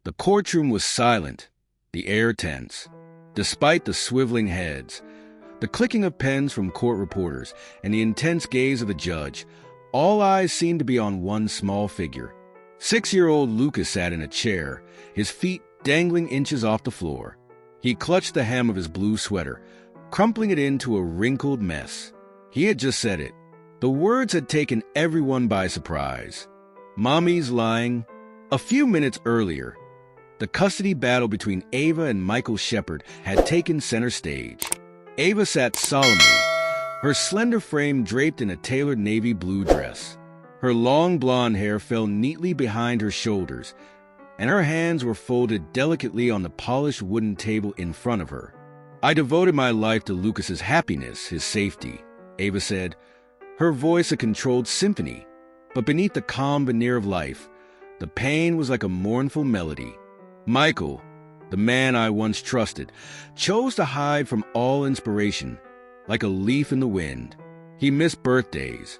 The courtroom was silent, the air tense. Despite the swiveling heads, the clicking of pens from court reporters, and the intense gaze of the judge, all eyes seemed to be on one small figure. 6-year-old Lucas sat in a chair, his feet dangling inches off the floor. He clutched the hem of his blue sweater, crumpling it into a wrinkled mess. He had just said it. The words had taken everyone by surprise. Mommy's lying. A few minutes earlier, the custody battle between Ava and Michael Shepard had taken center stage. Ava sat solemnly, her slender frame draped in a tailored navy blue dress. Her long blonde hair fell neatly behind her shoulders, and her hands were folded delicately on the polished wooden table in front of her. "I devoted my life to Lucas's happiness, his safety," Ava said, her voice a controlled symphony. But beneath the calm veneer of life, the pain was like a mournful melody. Michael, the man I once trusted, chose to hide from all inspiration, like a leaf in the wind. He missed birthdays,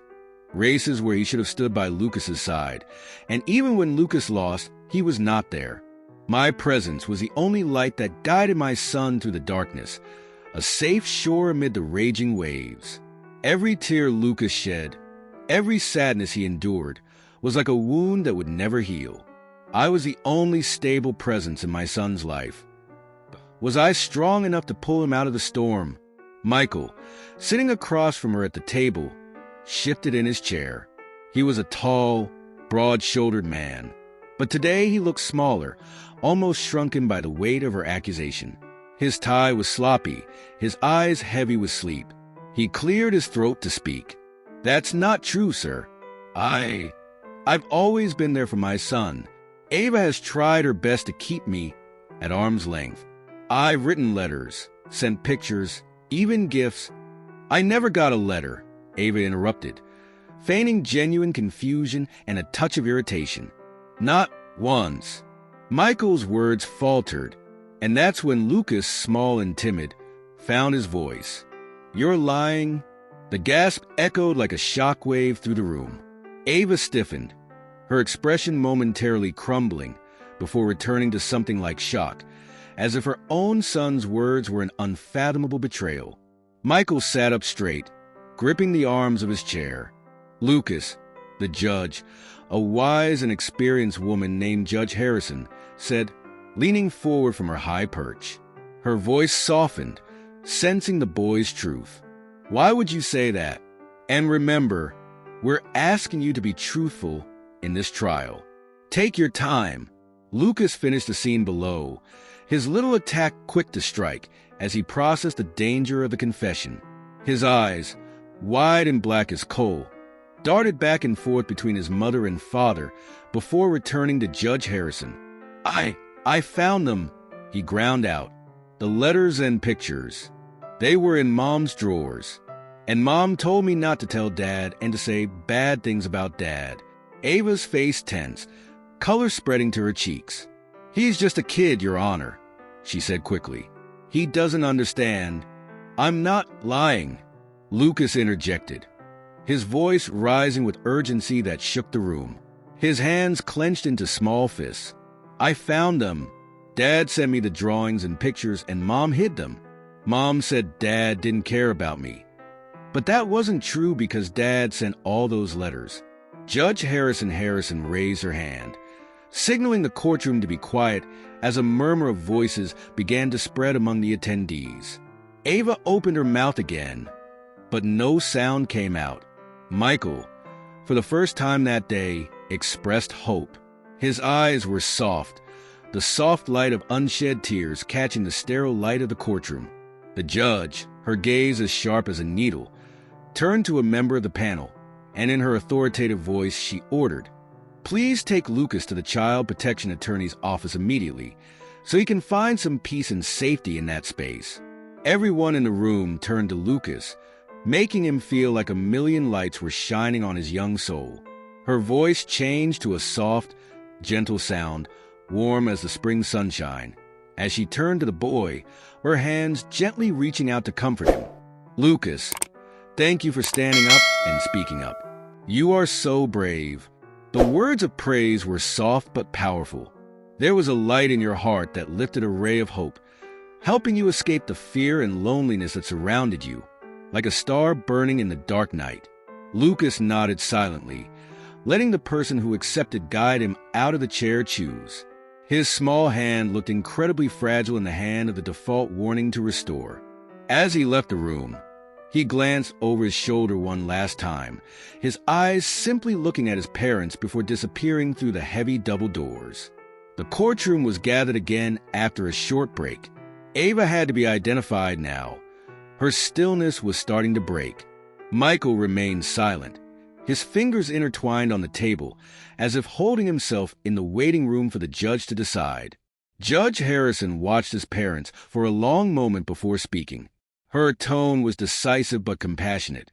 races where he should have stood by Lucas's side, and even when Lucas lost, he was not there. My presence was the only light that guided my son through the darkness, a safe shore amid the raging waves. Every tear Lucas shed, every sadness he endured, was like a wound that would never heal. I was the only stable presence in my son's life. Was I strong enough to pull him out of the storm? Michael, sitting across from her at the table, shifted in his chair. He was a tall, broad-shouldered man, but today he looked smaller, almost shrunken by the weight of her accusation. His tie was sloppy, his eyes heavy with sleep. He cleared his throat to speak. "That's not true, sir. I've always been there for my son. Ava has tried her best to keep me at arm's length. I've written letters, sent pictures, even gifts." "I never got a letter," Ava interrupted, feigning genuine confusion and a touch of irritation. "Not once." Michael's words faltered, and that's when Lucas, small and timid, found his voice. "You're lying?" The gasp echoed like a shockwave through the room. Ava stiffened, her expression momentarily crumbling before returning to something like shock, as if her own son's words were an unfathomable betrayal. Michael sat up straight, gripping the arms of his chair. Lucas, the judge, a wise and experienced woman named Judge Harrison, said, leaning forward from her high perch. Her voice softened, sensing the boy's truth. "Why would you say that? And remember, we're asking you to be truthful in this trial. Take your time." Lucas finished the scene below, his little attack quick to strike as he processed the danger of the confession. His eyes, wide and black as coal, darted back and forth between his mother and father before returning to Judge Harrison. I found them," he ground out. "The letters and pictures. They were in Mom's drawers. And Mom told me not to tell Dad and to say bad things about Dad." Ava's face tensed, color spreading to her cheeks. "He's just a kid, Your Honor," she said quickly. "He doesn't understand." "I'm not lying," Lucas interjected, his voice rising with urgency that shook the room. His hands clenched into small fists. "I found them. Dad sent me the drawings and pictures, and Mom hid them. Mom said Dad didn't care about me. But that wasn't true because Dad sent all those letters." Judge Harrison raised her hand, signaling the courtroom to be quiet as a murmur of voices began to spread among the attendees. Ava opened her mouth again, but no sound came out. Michael, for the first time that day, expressed hope. His eyes were soft, the soft light of unshed tears catching the sterile light of the courtroom. The judge, her gaze as sharp as a needle, turned to a member of the panel, and in her authoritative voice she ordered, "Please take Lucas to the Child Protection Attorney's office immediately, so he can find some peace and safety in that space." Everyone in the room turned to Lucas, making him feel like a million lights were shining on his young soul. Her voice changed to a soft, gentle sound, warm as the spring sunshine, as she turned to the boy, her hands gently reaching out to comfort him. "Lucas, thank you for standing up and speaking up. You are so brave." The words of praise were soft but powerful. There was a light in your heart that lifted a ray of hope, helping you escape the fear and loneliness that surrounded you, like a star burning in the dark night. Lucas nodded silently, letting the person who accepted guide him out of the chair choose. His small hand looked incredibly fragile in the hand of the default warning to restore. As he left the room, he glanced over his shoulder one last time, his eyes simply looking at his parents before disappearing through the heavy double doors. The courtroom was gathered again after a short break. Ava had to be identified now. Her stillness was starting to break. Michael remained silent, his fingers intertwined on the table, as if holding himself in the waiting room for the judge to decide. Judge Harrison watched his parents for a long moment before speaking. Her tone was decisive but compassionate,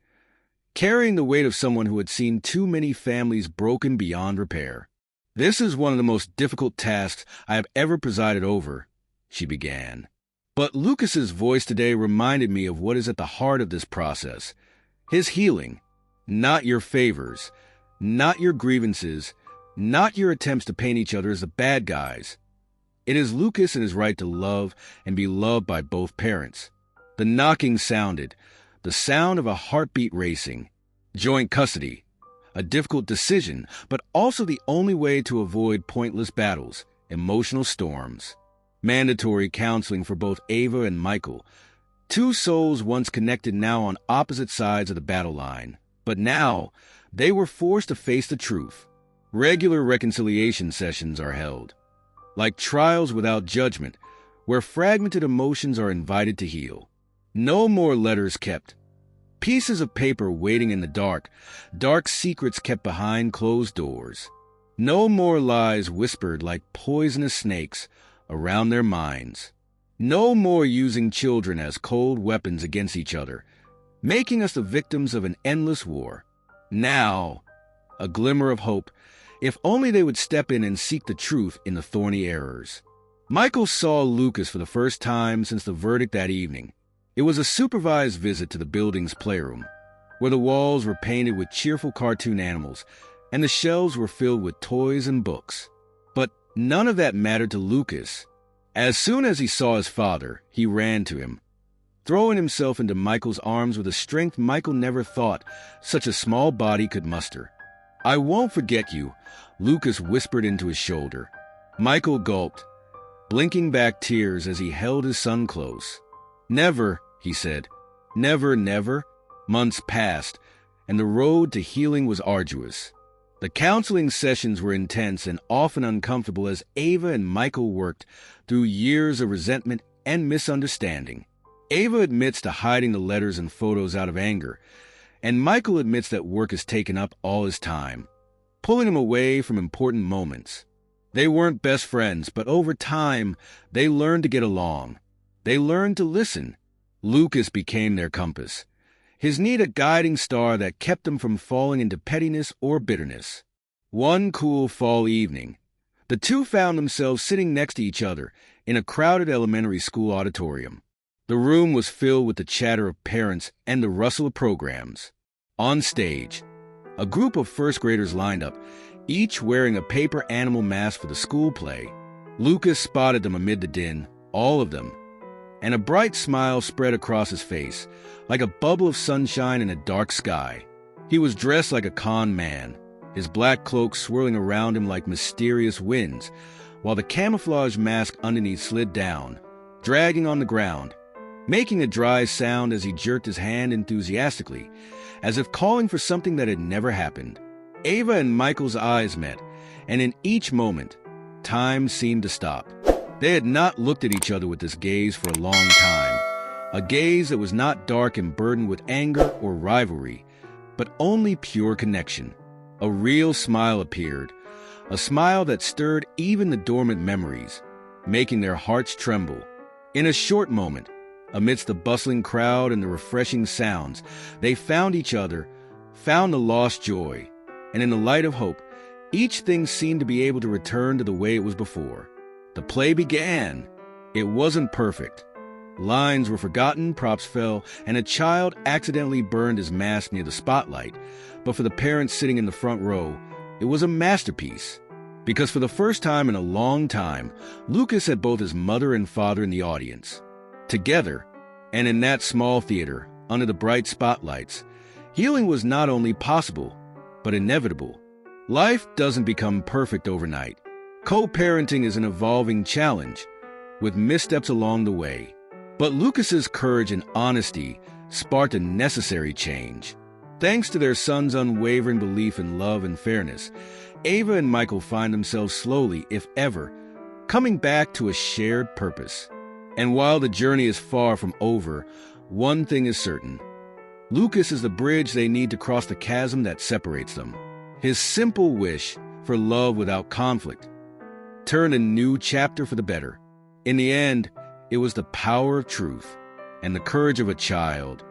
carrying the weight of someone who had seen too many families broken beyond repair. "This is one of the most difficult tasks I have ever presided over," she began. "But Lucas's voice today reminded me of what is at the heart of this process. His healing, not your favors, not your grievances, not your attempts to paint each other as the bad guys. It is Lucas and his right to love and be loved by both parents." The knocking sounded, the sound of a heartbeat racing. Joint custody, a difficult decision, but also the only way to avoid pointless battles, emotional storms. Mandatory counseling for both Ava and Michael, two souls once connected now on opposite sides of the battle line. But now, they were forced to face the truth. Regular reconciliation sessions are held, like trials without judgment, where fragmented emotions are invited to heal. No more letters kept, pieces of paper waiting in the dark, dark secrets kept behind closed doors. No more lies whispered like poisonous snakes around their minds. No more using children as cold weapons against each other, making us the victims of an endless war. Now, a glimmer of hope, if only they would step in and seek the truth in the thorny errors. Michael saw Lucas for the first time since the verdict that evening. It was a supervised visit to the building's playroom, where the walls were painted with cheerful cartoon animals and the shelves were filled with toys and books. But none of that mattered to Lucas. As soon as he saw his father, he ran to him, throwing himself into Michael's arms with a strength Michael never thought such a small body could muster. "I won't forget you," Lucas whispered into his shoulder. Michael gulped, blinking back tears as he held his son close. "Never," he said. "Never, never." Months passed, and the road to healing was arduous. The counseling sessions were intense and often uncomfortable as Ava and Michael worked through years of resentment and misunderstanding. Ava admits to hiding the letters and photos out of anger, and Michael admits that work has taken up all his time, pulling him away from important moments. They weren't best friends, but over time, they learned to get along. They learned to listen. Lucas became their compass, his need a guiding star that kept them from falling into pettiness or bitterness. One cool fall evening, the two found themselves sitting next to each other in a crowded elementary school auditorium. The room was filled with the chatter of parents and the rustle of programs. On stage, a group of first graders lined up, each wearing a paper animal mask for the school play. Lucas spotted them amid the din, all of them, and a bright smile spread across his face, like a bubble of sunshine in a dark sky. He was dressed like a con man, his black cloak swirling around him like mysterious winds, while the camouflage mask underneath slid down, dragging on the ground, making a dry sound as he jerked his hand enthusiastically, as if calling for something that had never happened. Ava and Michael's eyes met, and in each moment, time seemed to stop. They had not looked at each other with this gaze for a long time, a gaze that was not dark and burdened with anger or rivalry, but only pure connection. A real smile appeared, a smile that stirred even the dormant memories, making their hearts tremble. In a short moment, amidst the bustling crowd and the refreshing sounds, they found each other, found the lost joy, and in the light of hope, each thing seemed to be able to return to the way it was before. The play began. It wasn't perfect. Lines were forgotten, props fell, and a child accidentally burned his mask near the spotlight. But for the parents sitting in the front row, it was a masterpiece. Because for the first time in a long time, Lucas had both his mother and father in the audience. Together, and in that small theater, under the bright spotlights, healing was not only possible, but inevitable. Life doesn't become perfect overnight. Co-parenting is an evolving challenge, with missteps along the way. But Lucas's courage and honesty sparked a necessary change. Thanks to their son's unwavering belief in love and fairness, Ava and Michael find themselves slowly, if ever, coming back to a shared purpose. And while the journey is far from over, one thing is certain. Lucas is the bridge they need to cross the chasm that separates them. His simple wish for love without conflict turned a new chapter for the better. In the end, it was the power of truth and the courage of a child